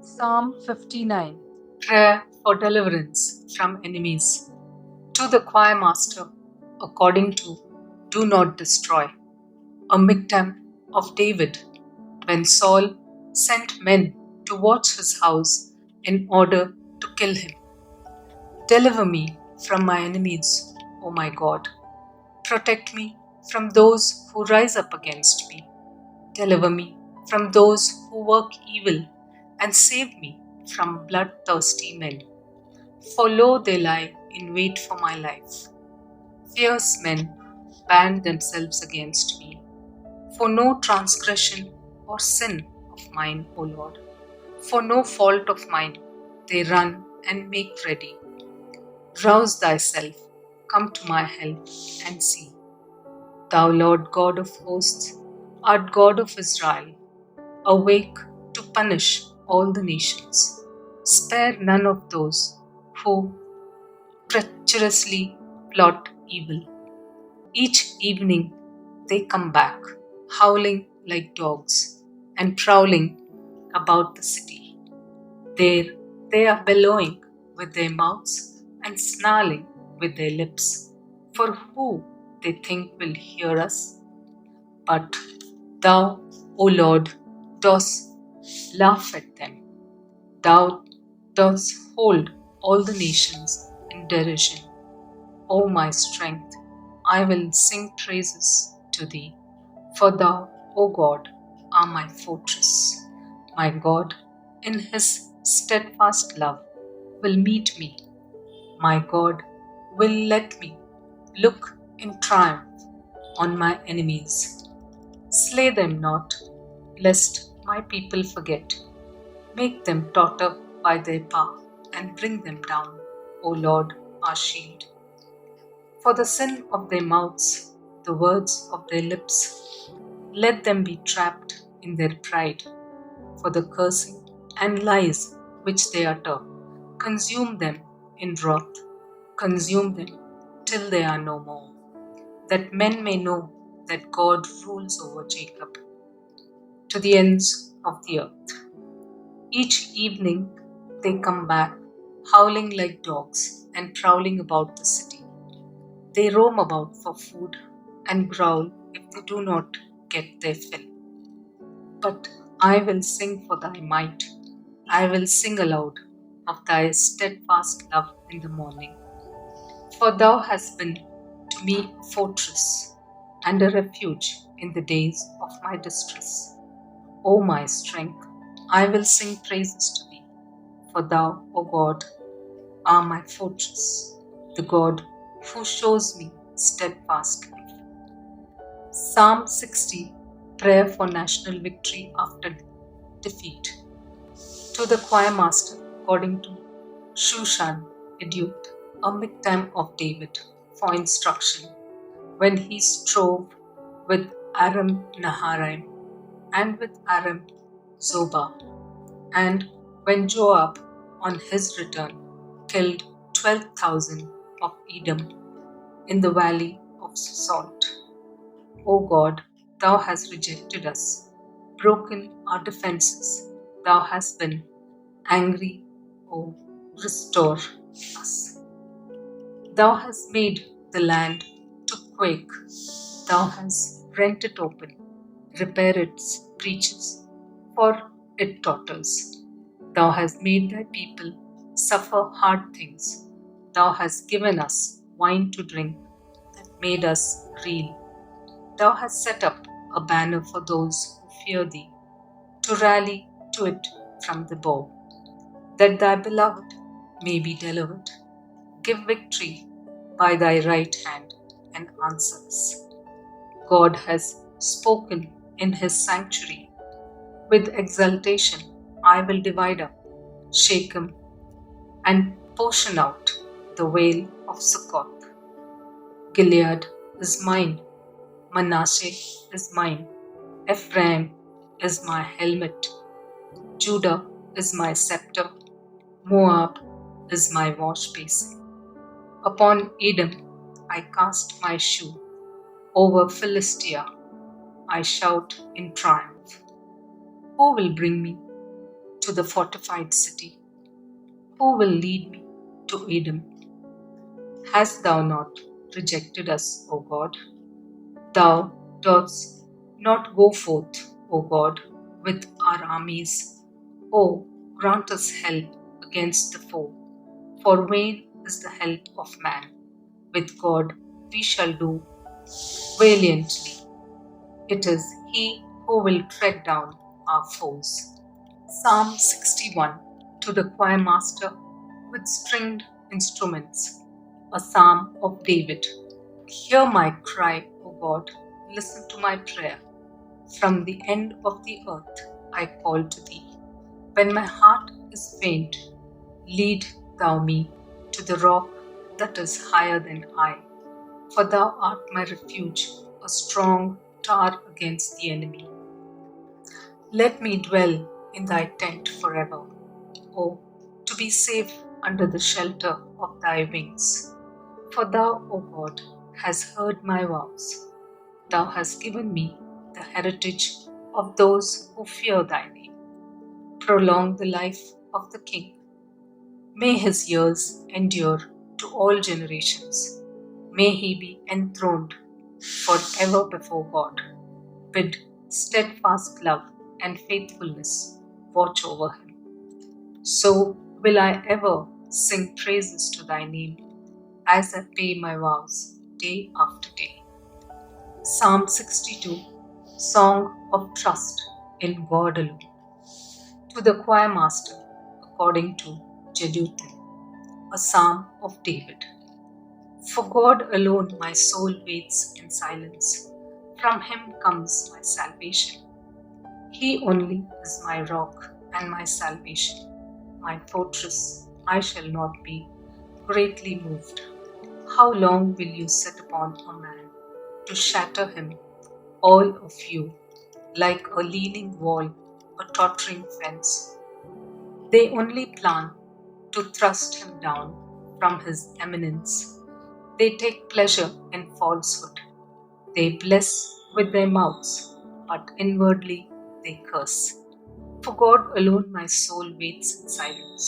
Psalm 59. Prayer for deliverance from enemies. To the choir master, according to Do Not Destroy, a miktam of David, when Saul sent men to watch his house in order to kill him. Deliver me from my enemies, O my God. Protect me from those who rise up against me. Deliver me from those who work evil, and save me from bloodthirsty men. For lo, they lie in wait for my life. Fierce men band themselves against me. For no transgression or sin of mine, O Lord. For no fault of mine, they run and make ready. Rouse thyself, come to my help, and see. Thou, Lord God of hosts, art God of Israel. Awake to punish all the nations. Spare none of those who treacherously plot evil. Each evening they come back, howling like dogs and prowling about the city. There they are bellowing with their mouths and snarling with their lips. For who they think will hear us? But thou, O Lord, dost laugh at them. Thou dost hold all the nations in derision. O my strength, I will sing praises to thee. For thou, O God, art my fortress. My God, in his steadfast love, will meet me. My God will let me look in triumph on my enemies. Slay them not, lest my people forget. Make them totter by their power, and bring them down, O Lord, our shield. For the sin of their mouths, the words of their lips, let them be trapped in their pride. For the cursing and lies which they utter, consume them in wrath, consume them till they are no more, that men may know that God rules over Jacob to the ends of the earth. Each evening they come back, howling like dogs and prowling about the city. They roam about for food and growl if they do not get their fill. But I will sing for thy might. I will sing aloud of thy steadfast love in the morning. For thou hast been to me a fortress and a refuge in the days of my distress. O my strength, I will sing praises to thee. For thou, O God, art my fortress, the God who shows me steadfast love. Psalm 60. Prayer for national victory after defeat. To the choir master, according to Shushan, Edute, a miktam of David, for instruction, when he strove with Aram Naharaim and with Aram Zobah, and when Joab, on his return, killed 12,000 of Edom in the valley of Salt. O God, thou hast rejected us, broken our defenses. Thou hast been angry, O restore us. Thou hast made the land to quake. Thou hast rent it open, repair its breaches, for it totters. Thou hast made thy people suffer hard things. Thou hast given us wine to drink that made us reel. Thou hast set up a banner for those who fear thee, to rally to it from the bow, that thy beloved may be delivered. Give victory by thy right hand and answer us. God has spoken in his sanctuary. With exultation I will divide up, Shechem, and portion out the vale of Succoth. Gilead is mine, Manasseh is mine, Ephraim is my helmet, Judah is my scepter, Moab is my wash basin. Upon Edom I cast my shoe, over Philistia I shout in triumph. Who will bring me to the fortified city. Who will lead me to Edom? Hast thou not rejected us, O God? Thou dost not go forth, O God, with our armies. O grant us help against the foe, for vain is the help of man. With God we shall do valiantly. It is He who will tread down our foes. Psalm 61 to the choir master with stringed instruments, a psalm of David. Hear my cry, O God, listen to my prayer. From the end of the earth I call to thee. When my heart is faint, lead thou me to the rock that is higher than I. For thou art my refuge, a strong tower against the enemy. Let me dwell in thy tent forever. Oh, to be safe under the shelter of thy wings. For thou, O God, hast heard my vows. Thou hast given me the heritage of those who fear thy name. Prolong the life of the king. May his years endure to all generations. May he be enthroned forever before God. Bid steadfast love and faithfulness watch over him. So will I ever sing praises to thy name as I pay my vows day after day. Psalm 62, Song of Trust in God alone. To the choir master, according to Jeduthun, a psalm of David. For God alone my soul waits in silence. From him comes my salvation. He only is my rock and my salvation, my fortress. I shall not be greatly moved. How long will you sit upon a man to shatter him, all of you, like a leaning wall, a tottering fence? They only plan to thrust him down from his eminence. They take pleasure in falsehood. They bless with their mouths, but inwardly they curse. For God alone my soul waits in silence,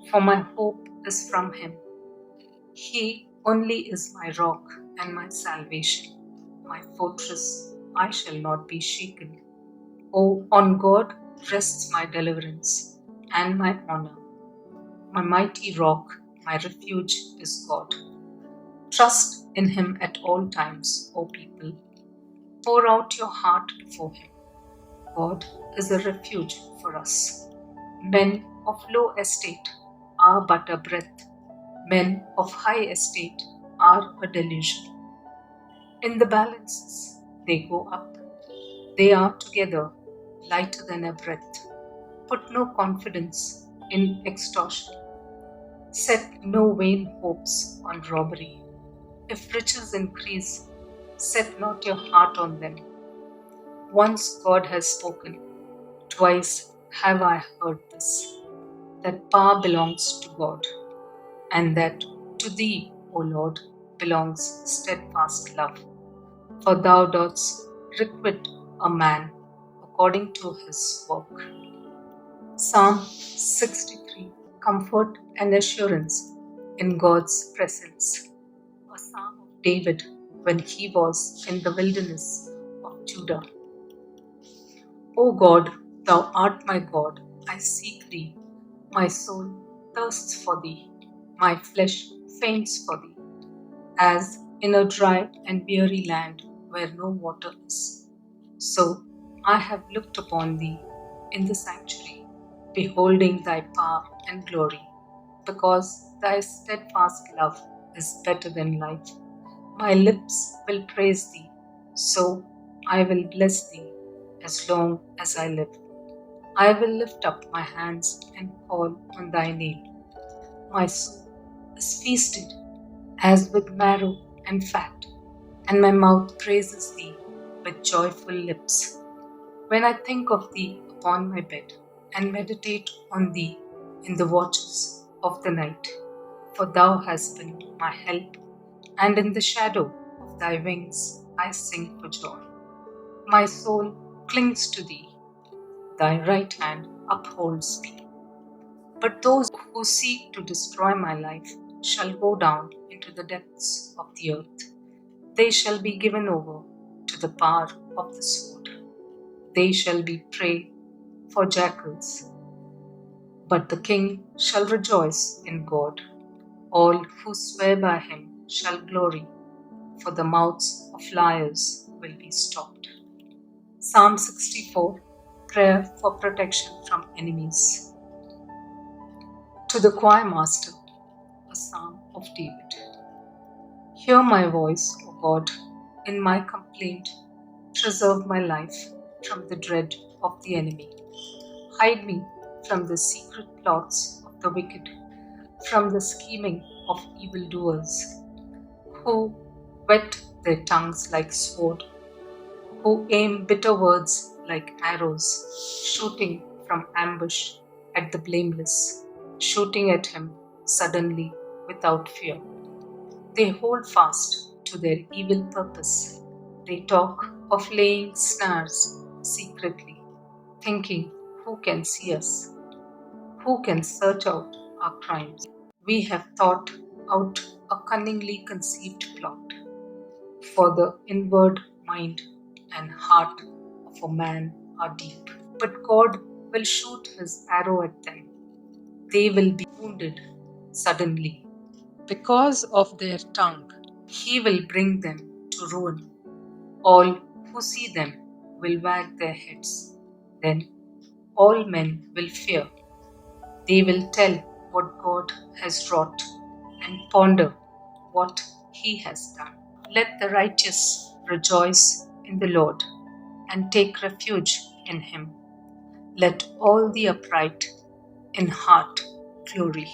for my hope is from him. He only is my rock and my salvation, my fortress. I shall not be shaken. Oh, on God rests my deliverance and my honor. My mighty rock, my refuge is God. Trust in him at all times, O people. Pour out your heart before him. God is a refuge for us. Men of low estate are but a breath. Men of high estate are a delusion. In the balances they go up. They are together lighter than a breath. Put no confidence in extortion. Set no vain hopes on robbery. If riches increase, set not your heart on them. Once God has spoken, twice have I heard this, that power belongs to God, and that to thee, O Lord, belongs steadfast love. For thou dost requite a man according to his work. Psalm 63. Comfort and assurance in God's presence. A psalm of David when he was in the wilderness of Judah. O God, thou art my God, I seek thee. My soul thirsts for thee, my flesh faints for thee, as in a dry and weary land where no water is. So I have looked upon thee in the sanctuary, beholding thy power and glory, because thy steadfast love is better than life. My lips will praise thee, so I will bless thee as long as I live. I will lift up my hands and call on thy name. My soul is feasted as with marrow and fat, and my mouth praises thee with joyful lips. When I think of thee upon my bed and meditate on thee in the watches of the night, for thou hast been my help, and in the shadow of thy wings I sing for joy. My soul clings to thee, thy right hand upholds me. But those who seek to destroy my life shall go down into the depths of the earth. They shall be given over to the power of the sword. They shall be prey for jackals. But the king shall rejoice in God. All who swear by him shall glory, for the mouths of liars will be stopped. Psalm 64, Prayer for Protection from Enemies. To the choir master, a psalm of David. Hear my voice, O God, in my complaint. Preserve my life from the dread of the enemy. Hide me from the secret plots of the wicked, from the scheming of evildoers, who whet their tongues like sword, who aim bitter words like arrows, shooting from ambush at the blameless, shooting at him suddenly without fear. They hold fast to their evil purpose. They talk of laying snares secretly, thinking, who can see us? Who can search out our crimes? We have thought out a cunningly conceived plot, for the inward mind and heart of a man are deep. But God will shoot his arrow at them. They will be wounded suddenly. Because of their tongue, he will bring them to ruin. All who see them will wag their heads. Then all men will fear. They will tell what God has wrought and ponder what he has done. Let the righteous rejoice in the Lord and take refuge in him. Let all the upright in heart glory.